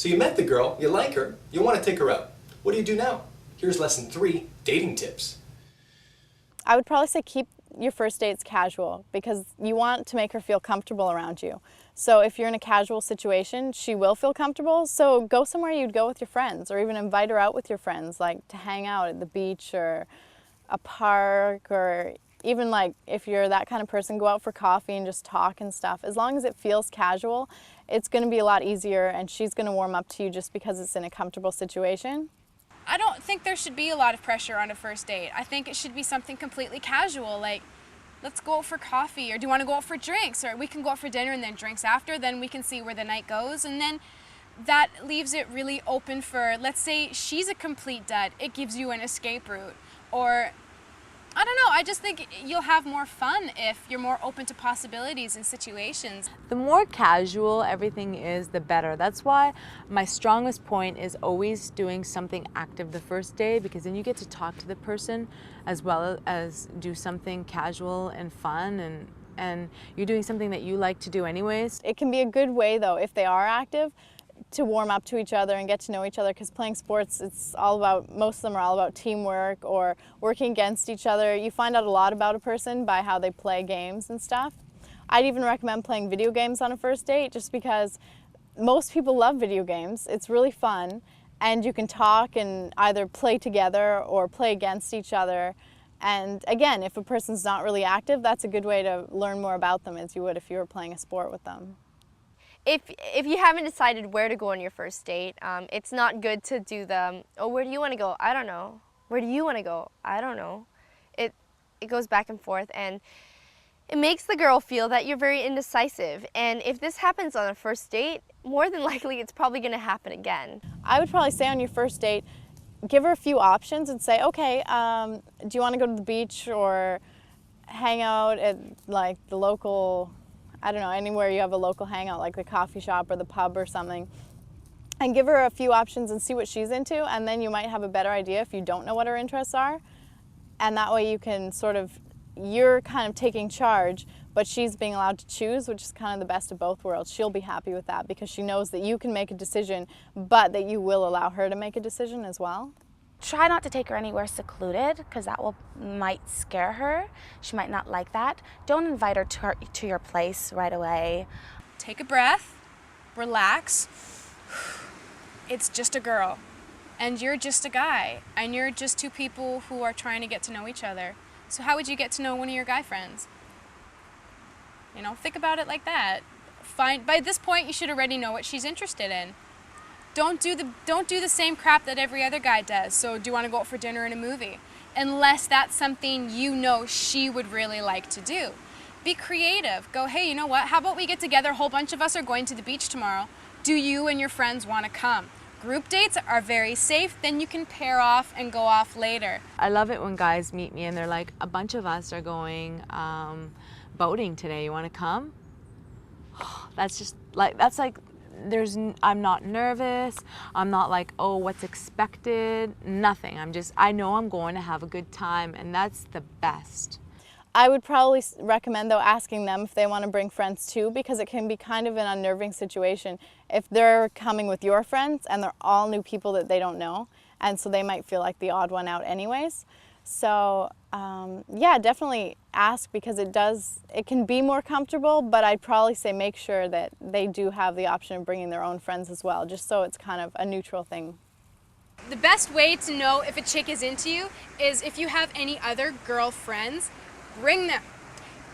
So you met the girl, you like her, you want to take her out. What do you do now? Here's lesson 3, dating tips. I would probably say keep your first dates casual because you want to make her feel comfortable around you. So if you're in a casual situation, she will feel comfortable. So go somewhere you'd go with your friends, or even invite her out with your friends, like to hang out at the beach or a park, or even like if you're that kind of person, go out for coffee and just talk and stuff. As long as it feels casual, it's going to be a lot easier and she's going to warm up to you just because it's in a comfortable situation. I don't think there should be a lot of pressure on a first date. I think it should be something completely casual, like let's go out for coffee, or do you want to go out for drinks, or we can go out for dinner and then drinks after, then we can see where the night goes. And then that leaves it really open for, let's say she's a complete dud, it gives you an escape route. Or I don't know, I just think you'll have more fun if you're more open to possibilities and situations. The more casual everything is, the better. That's why my strongest point is always doing something active the first day, because then you get to talk to the person as well as do something casual and fun, and you're doing something that you like to do anyways. It can be a good way though, if they are active, to warm up to each other and get to know each other, because playing sports, it's all about, most of them are all about teamwork or working against each other. You find out a lot about a person by how they play games and stuff. I'd even recommend playing video games on a first date just because most people love video games. It's really fun and you can talk and either play together or play against each other. And again, if a person's not really active, that's a good way to learn more about them as you would if you were playing a sport with them. If you haven't decided where to go on your first date, it's not good to do the, oh, where do you want to go? I don't know. Where do you want to go? I don't know. It goes back and forth, and it makes the girl feel that you're very indecisive. And if this happens on a first date, more than likely it's probably going to happen again. I would probably say on your first date, give her a few options and say, okay, do you want to go to the beach or hang out at like the local, I don't know, anywhere you have a local hangout, like the coffee shop or the pub or something, and give her a few options and see what she's into, and then you might have a better idea if you don't know what her interests are. And that way you can sort of, you're kind of taking charge, but she's being allowed to choose, which is kind of the best of both worlds. She'll be happy with that because she knows that you can make a decision, but that you will allow her to make a decision as well. Try not to take her anywhere secluded because that might scare her. She might not like that. Don't invite her to your place right away. Take a breath, relax. It's just a girl, and you're just a guy, and you're just two people who are trying to get to know each other. So how would you get to know one of your guy friends? You know, think about it like that. By this point, you should already know what she's interested in. Don't do the same crap that every other guy does. So do you want to go out for dinner and a movie? Unless that's something you know she would really like to do. Be creative. Go, hey, you know what? How about we get together? A whole bunch of us are going to the beach tomorrow. Do you and your friends want to come? Group dates are very safe. Then you can pair off and go off later. I love it when guys meet me and they're like, a bunch of us are going boating today. You want to come? That's just like, that's like, I'm not nervous. I'm not like, oh, what's expected? Nothing. I know I'm going to have a good time, and that's the best. I would probably recommend, though, asking them if they want to bring friends too, because it can be kind of an unnerving situation if they're coming with your friends and they're all new people that they don't know, and so they might feel like the odd one out anyways. So yeah, definitely ask, because it can be more comfortable, but I'd probably say make sure that they do have the option of bringing their own friends as well, just so it's kind of a neutral thing. The best way to know if a chick is into you is if you have any other girlfriends, bring them.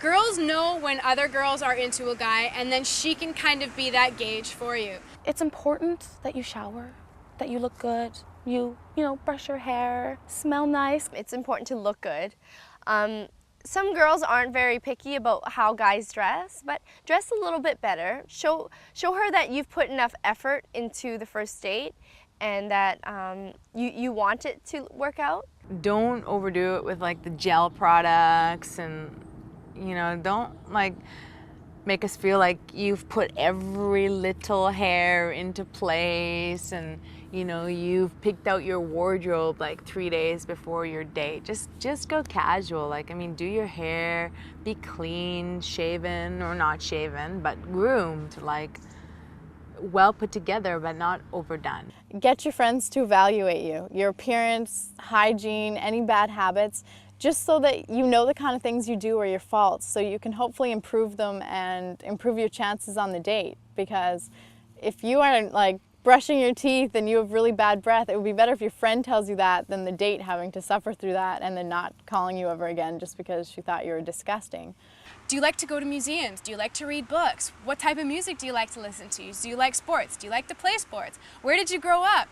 Girls know when other girls are into a guy, and then she can kind of be that gauge for you. It's important that you shower, that you look good, you know, brush your hair, smell nice. It's important to look good. Some girls aren't very picky about how guys dress, but dress a little bit better. Show her that you've put enough effort into the first date and that you want it to work out. Don't overdo it with like the gel products, and you know, don't like make us feel like you've put every little hair into place, and you know, you've picked out your wardrobe like 3 days before your date. Just go casual. Like, I mean, do your hair, be clean, shaven or not shaven, but groomed. Like, well put together, but not overdone. Get your friends to evaluate you, your appearance, hygiene, any bad habits, just so that you know the kind of things you do are your faults, so you can hopefully improve them and improve your chances on the date. Because if you aren't like brushing your teeth and you have really bad breath, it would be better if your friend tells you that than the date having to suffer through that and then not calling you ever again just because she thought you were disgusting. Do you like to go to museums? Do you like to read books? What type of music do you like to listen to? Do you like sports? Do you like to play sports? Where did you grow up?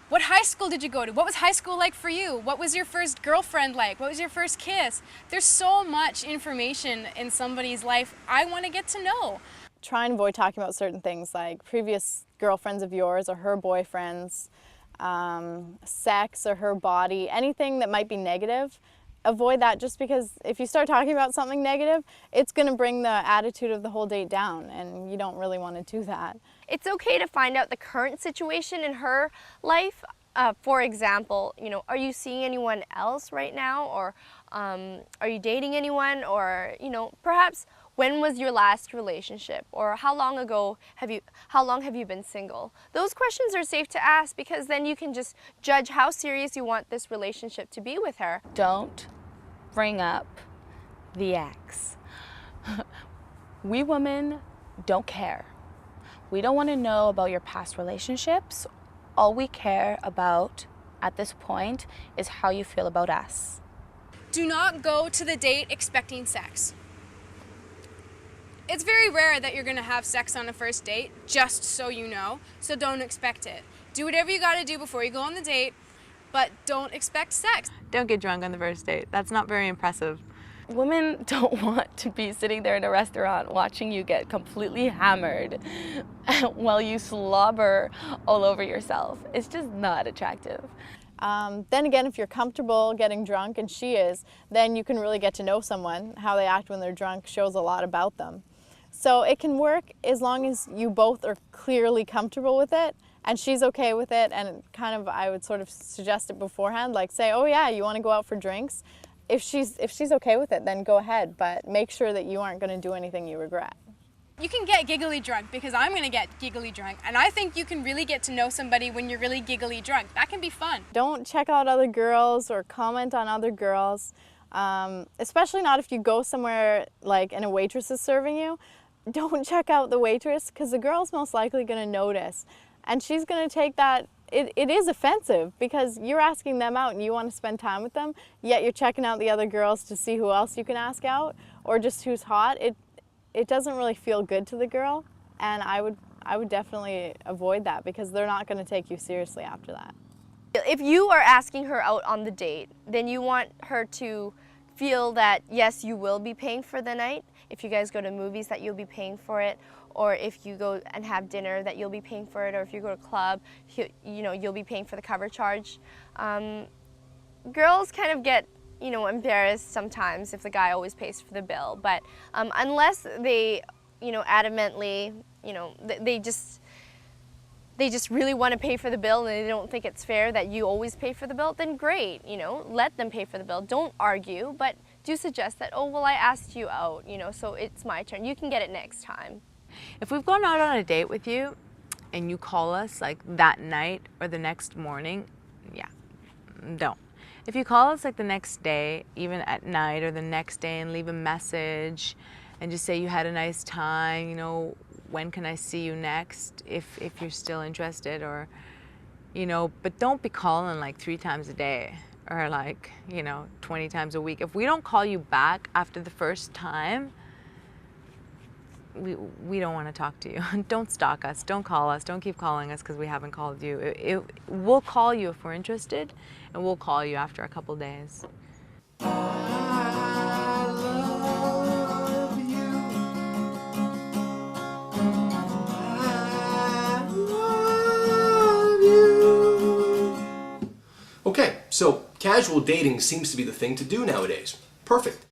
What high school did you go to? What was high school like for you? What was your first girlfriend like? What was your first kiss? There's so much information in somebody's life I want to get to know. Try and avoid talking about certain things like previous girlfriends of yours or her boyfriends, sex or her body, anything that might be negative. Avoid that, just because if you start talking about something negative, it's going to bring the attitude of the whole date down, and you don't really want to do that. It's okay to find out the current situation in her life. For example, you know, are you seeing anyone else right now, or are you dating anyone, or, you know, perhaps when was your last relationship, or how long have you been single? Those questions are safe to ask, because then you can just judge how serious you want this relationship to be with her. Don't bring up the ex. We women don't care. We don't want to know about your past relationships. All we care about at this point is how you feel about us. Do not go to the date expecting sex. It's very rare that you're going to have sex on a first date, just so you know, so don't expect it. Do whatever you got to do before you go on the date, but don't expect sex. Don't get drunk on the first date. That's not very impressive. Women don't want to be sitting there in a restaurant watching you get completely hammered while you slobber all over yourself. It's just not attractive. Then again, if you're comfortable getting drunk, and she is, then you can really get to know someone. How they act when they're drunk shows a lot about them. So it can work as long as you both are clearly comfortable with it, and she's okay with it, and kind of, I would sort of suggest it beforehand, like say, oh yeah, you want to go out for drinks? If she's okay with it, then go ahead, but make sure that you aren't going to do anything you regret. You can get giggly drunk, because I'm going to get giggly drunk, and I think you can really get to know somebody when you're really giggly drunk. That can be fun. Don't check out other girls or comment on other girls, especially not if you go somewhere like and a waitress is serving you. Don't check out the waitress, because the girl's most likely going to notice, and she's going to take that. It is offensive, because you're asking them out and you want to spend time with them, yet you're checking out the other girls to see who else you can ask out or just who's hot. It doesn't really feel good to the girl, and I would definitely avoid that, because they're not going to take you seriously after that. If you are asking her out on the date, then you want her to feel that, yes, you will be paying for the night. If you guys go to movies, that you'll be paying for it, or if you go and have dinner, that you'll be paying for it, or if you go to a club, you know, you'll be paying for the cover charge. Girls kind of get, you know, embarrassed sometimes if the guy always pays for the bill, but unless they, you know, adamantly, you know, they just really want to pay for the bill and they don't think it's fair that you always pay for the bill, then great, you know, let them pay for the bill. Don't argue, but do suggest that, oh, well, I asked you out, you know, so it's my turn. You can get it next time. If we've gone out on a date with you and you call us like that night or the next morning, yeah, don't. If you call us like the next day, even at night or the next day, and leave a message and just say you had a nice time, you know, when can I see you next, if you're still interested, or, you know, but don't be calling like 3 times a day or like, you know, 20 times a week. If we don't call you back after the first time, we don't want to talk to you. Don't stalk us, don't call us, don't keep calling us because we haven't called you. We'll call you if we're interested, and we'll call you after a couple days. I love you. I love you. Okay, so casual dating seems to be the thing to do nowadays. Perfect.